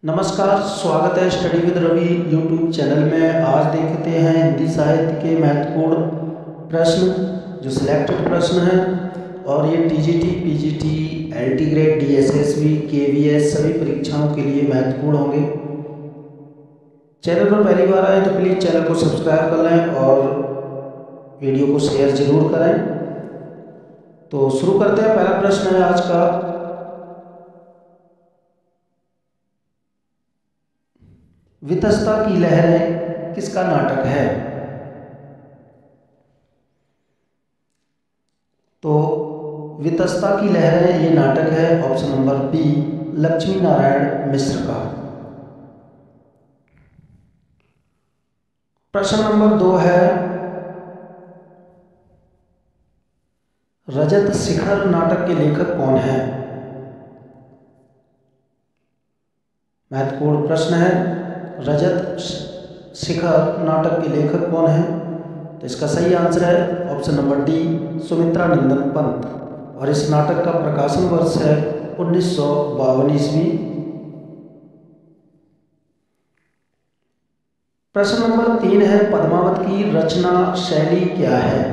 नमस्कार, स्वागत है study with Ravi YouTube channel में। आज देखते हैं हिंदी साहित्य के महत्वपूर्ण प्रश्न, जो सिलेक्टेड प्रश्न हैं। और ये TGT, PGT, LT grade, DSSB, KVS सभी परीक्षाओं के लिए महत्वपूर्ण होंगे। चैनल पर पहली बार आए तो प्लीज़ चैनल को सब्सक्राइब कर लें और वीडियो को शेयर जरूर करें। तो शुरू करते हैं। पहला प्रश्न है आज का, वितस्ता की लहरें किसका नाटक है? तो वितस्ता की लहरें ये नाटक है option number B, Lakshmi Narayan Mishra का। प्रश्न नंबर 2 है, रजत शिखर नाटक के लेखक कौन है? महत्वपूर्ण प्रश्न है, रजत शिखर नाटक के लेखक कौन है? तो इसका सही आंसर है ऑप्शन नंबर डी, सुमित्रा नंदन पंत। और इस नाटक का प्रकाशन वर्ष है 1952 ईस्वी। प्रश्न नंबर 3 है, पद्मावत की रचना शैली क्या है?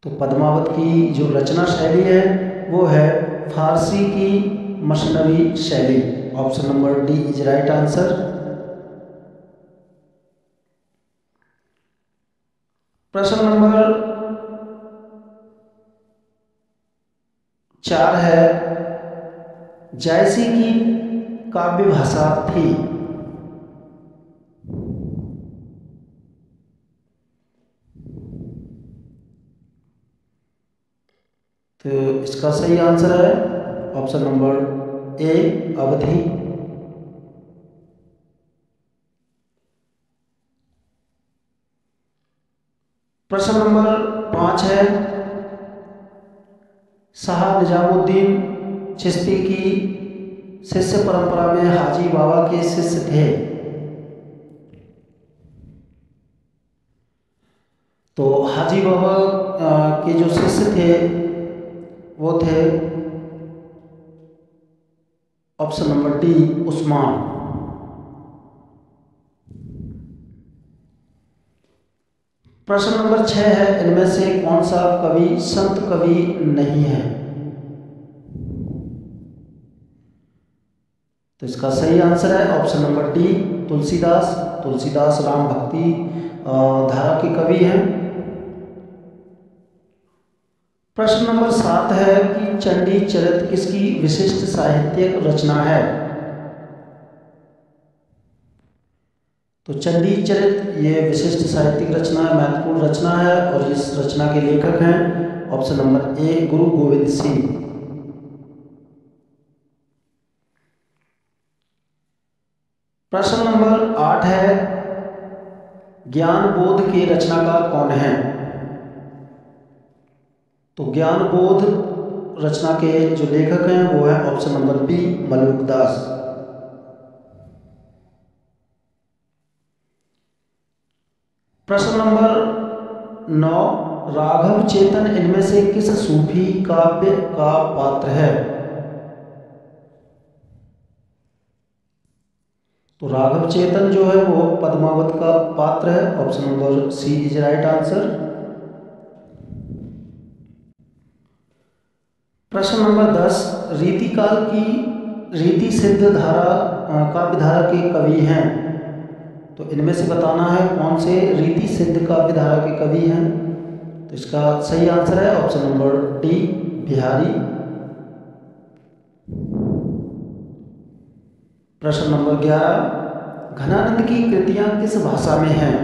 तो पद्मावत की जो रचना शैली है वो है फारसी की मसनवी शैली। Option number D is right answer. प्रश्न नंबर 4 है, जायसी की काव्य भाषा थी? तो इसका सही आंसर है ऑप्शन नंबर ए, अवधि। प्रश्न नंबर 5 है, शाह निजामुद्दीन चिश्ती की शिष्य परंपरा में हाजी बाबा के शिष्य थे? तो हाजी बाबा के जो शिष्य थे वो थे ऑप्शन नंबर डी, उस्मान। प्रश्न नंबर 6 है, इनमें से कौन सा कवि संत कवि नहीं है? तो इसका सही आंसर है option number D, Tulsidas. Tulsidas Ram भक्ति धारा के कवि हैं। प्रश्न नंबर 7 है कि चंडी चरित किसकी विशिष्ट साहित्यिक रचना है? तो चंडी चरित ये विशिष्ट साहित्यिक रचना है, महत्वपूर्ण रचना है। और इस रचना के लेखक हैं ऑप्शन नंबर ए, गुरु गोविंद सिंह। प्रश्न नंबर 8 है, ज्ञान बोध के रचनाकार कौन है? तो ज्ञान बोध रचना के जो लेखक हैं वो है ऑप्शन नंबर बी, मलुकदास। प्रश्न नंबर 9, राघव चेतन इनमें से किस सूफी काव्य का पात्र है? तो राघव चेतन जो है वो पद्मावत का पात्र है। Option number C is right answer. प्रश्न नंबर 10, रीतिकाल की रीति सिद्ध धारा काव्य धारा के कवि हैं? तो इनमें से बताना है कौन से रीति सिद्ध काव्य धारा के कवि हैं। तो इसका सही आंसर है ऑप्शन नंबर डी, बिहारी। प्रश्न नंबर 11, घनानंद की कृतियां किस भाषा में हैं?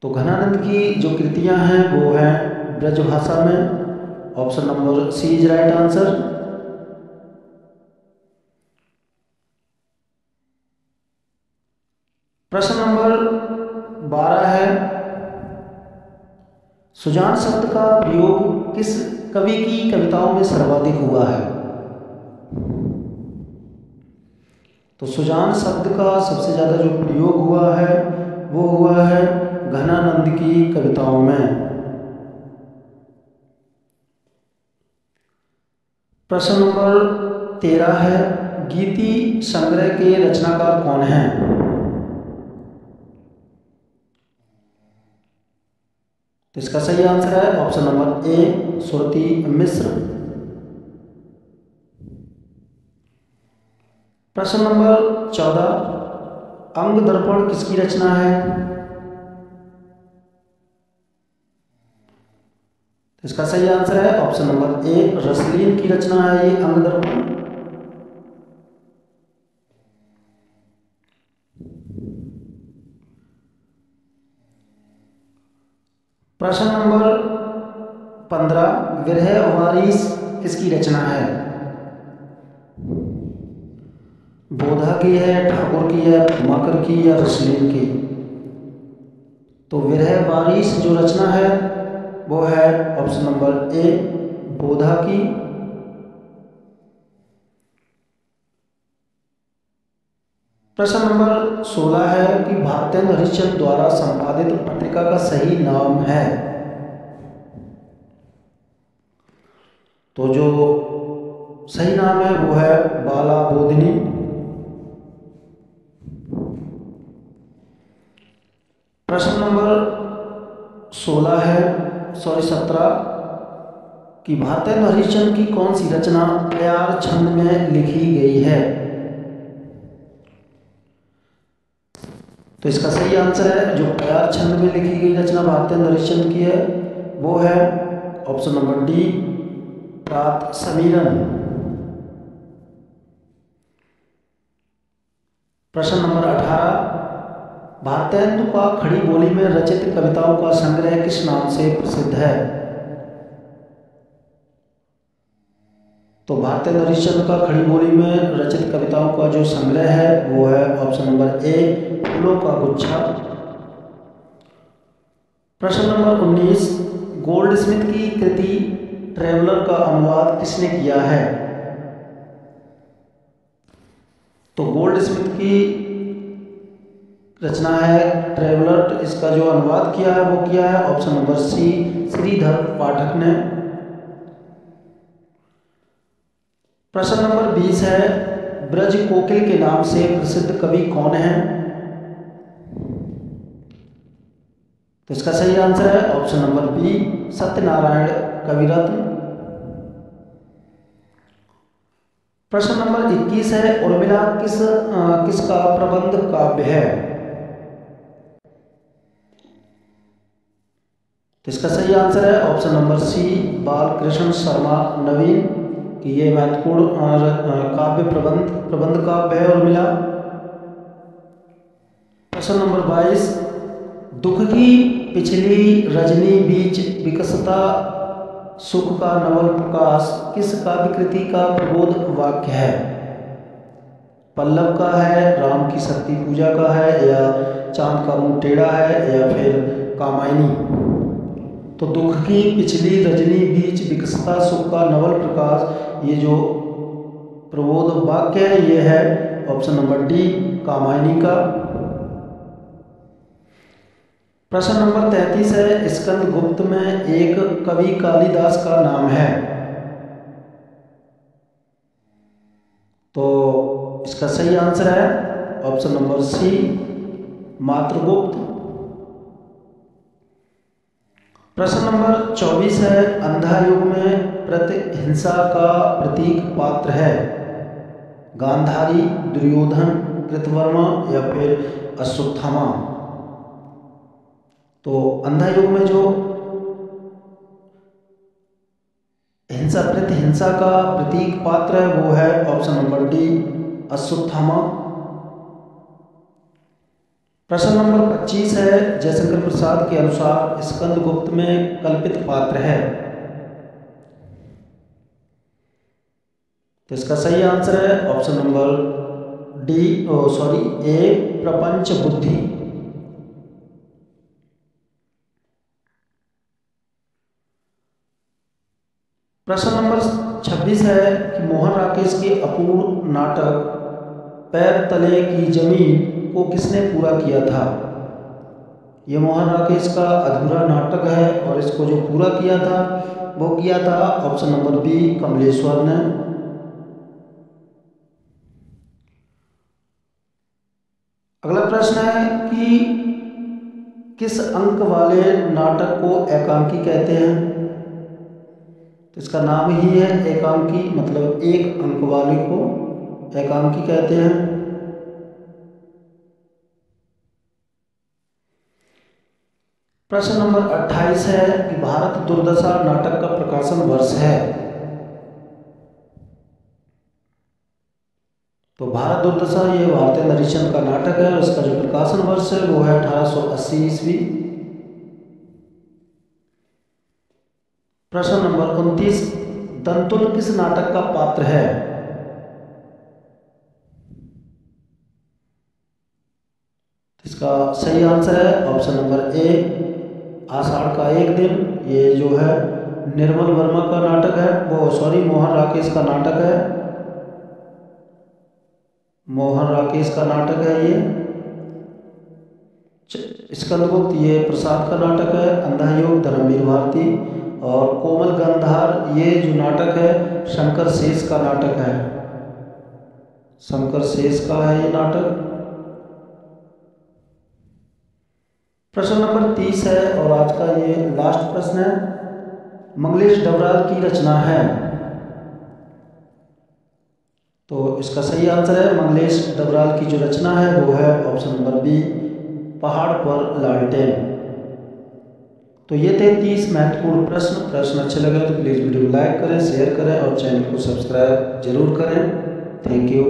तो घनानंद की जो कृतियां हैं वो हैं ब्रज भाषा में। Option number C is right answer. प्रश्न नंबर 12 है, सुजान शब्द का प्रयोग किस कवि की कविताओं में सर्वाधिक हुआ है? तो सुजान शब्द का सबसे ज़्यादा जो प्रयोग हुआ है वो हुआ है घनानंद की कविताओं में। प्रश्न नंबर 13 है, गीति संग्रह के रचनाकार कौन हैं? तो इसका सही आंसर है ऑप्शन नंबर ए, सुरती मिश्र। प्रश्न नंबर 14, अंग दर्पण किसकी रचना है? इसका सही आंसर है ऑप्शन नंबर ए, रसलीन की रचना है ये अंग दर्पण। प्रश्न नंबर 15, विरह वारिस किसकी रचना है? बोधा की है, ठाकुर की है, माकर की या रसलीन की? तो विरह वारिस जो रचना है वो है ऑप्शन नंबर ए, बोधा की। प्रश्न नंबर 16 है कि भारतेंद्र हरिश्चंद्र द्वारा संपादित पत्रिका का सही नाम है? तो जो सही नाम है वो है बाला बोधिनी। प्रश्न नंबर 17 कि भारतेंद्र हरिश्चंद्र की कौन सी रचना प्यार छंद में लिखी गई है? तो इसका सही आंसर है जो प्यार छंद में लिखी गई रचना भारतेंद्र हरिश्चंद्र की है वो है ऑप्शन नंबर डी, प्रात समीरन। प्रश्न नंबर 18, भारतेंदु का खड़ी बोली में रचित कविताओं का संग्रह किस नाम से प्रसिद्ध है? तो भारतेंद्र हरिश्चंद्र का खड़ी बोली में रचित कविताओं का जो संग्रह है वो है ऑप्शन नंबर ए, फूलों का गुच्छा। प्रश्न नंबर 19, गोल्डस्मिथ की कृति ट्रैवलर का अनुवाद किसने किया है? तो गोल्डस्मिथ की रचना है ट्रैवलर, इसका जो अनुवाद किया है वो किया है ऑप्शन नंबर सी, श्रीधर पाठक ने। प्रश्न नंबर 20 है, ब्रज कोकिल के नाम से प्रसिद्ध कवि कौन है? तो इसका सही आंसर है ऑप्शन नंबर बी, सत्यनारायण कविरत्न। प्रश्न नंबर 21 है, उर्मिला किसका प्रबंध काव्य है? तो इसका सही आंसर है option number C, Balkrishna Sharma Naveen कि ये महत्वपूर्ण काव्य प्रबंध काव्य है उर्मिला। प्रश्न नंबर 22, दुख की पिछली रजनी बीच विकसता सुख का नवल प्रकाश किस काव्य कृति का प्रबोध वाक्य है? पल्लव का है, राम की शक्ति पूजा का है, या चांद का मुंह टेढ़ा है, या फिर कामायनी? तो दुख की पिछली रजनी बीच विकसता सुख का नवल प्रकाश, ये जो प्रबोध वाक्य है ये है ऑप्शन नंबर डी, कामायनी का। प्रश्न नंबर 33 है, स्कंद गुप्त में एक कवि कालिदास का नाम है? तो इसका सही आंसर है ऑप्शन नंबर सी, मातृगुप्त। प्रश्न नंबर 24 है, अंधा युग में प्रतिहिंसा का प्रतीक पात्र है? गांधारी, दुर्योधन, कृतवर्मा या फिर अश्वत्थामा? तो अंधा युग में जो प्रतिहिंसा का प्रतीक पात्र है वो है ऑप्शन नंबर डी, अश्वत्थामा। प्रश्न नंबर 25 है, जयशंकर प्रसाद के अनुसार स्कंद गुप्त में कल्पित पात्र है? तो इसका सही आंसर है ऑप्शन नंबर ए, प्रपंच बुद्धि। प्रश्न नंबर 26 है कि मोहन राकेश के अपूर्ण नाटक पैर तले की जमीन को किसने पूरा किया था? ये मोहन राकेश का अधूरा नाटक है और इसको जो पूरा किया था वो किया था ऑप्शन नंबर बी कमलेश्वर ने। अगला प्रश्न है कि किस अंक वाले नाटक को एकांकी कहते हैं? तो इसका नाम ही है एकांकी, मतलब एक अंक वाले को एकांकी कहते हैं। प्रश्न नंबर 28 है कि भारत दुर्दशा नाटक का प्रकाशन वर्ष है। तो भारत दुर्दशा ये भारतीय नरीशन का नाटक है और इसका जो प्रकाशन वर्ष है वो है 1880 ईस्वी। प्रश्न नंबर 29, दंतुल किस नाटक का पात्र है? इसका सही आंसर है ऑप्शन नंबर ए आषाढ़ का एक दिन। ये जो है निर्मल वर्मा का नाटक है, वो सॉरी मोहन राकेश का नाटक है, मोहन राकेश का नाटक है ये। स्कंदगुप्त ये प्रसाद का नाटक है, अंधा योग धर्मवीर भारती, और कोमल गंधार ये जो नाटक है शंकर शेष का नाटक है, शंकर शेष का है ये नाटक। प्रश्न नंबर 30 है और आज का ये लास्ट प्रश्न है, मंगलेश डबराल की रचना है। तो इसका सही आंसर है मंगलेश डबराल की जो रचना है वो है ऑप्शन नंबर बी पहाड़ पर लालटेन। तो ये थे 30 महत्वपूर्ण प्रश्न अच्छे लगे तो प्लीज़ वीडियो को लाइक करें, शेयर करें और चैनल को सब्सक्राइब जरूर करें। Thank you.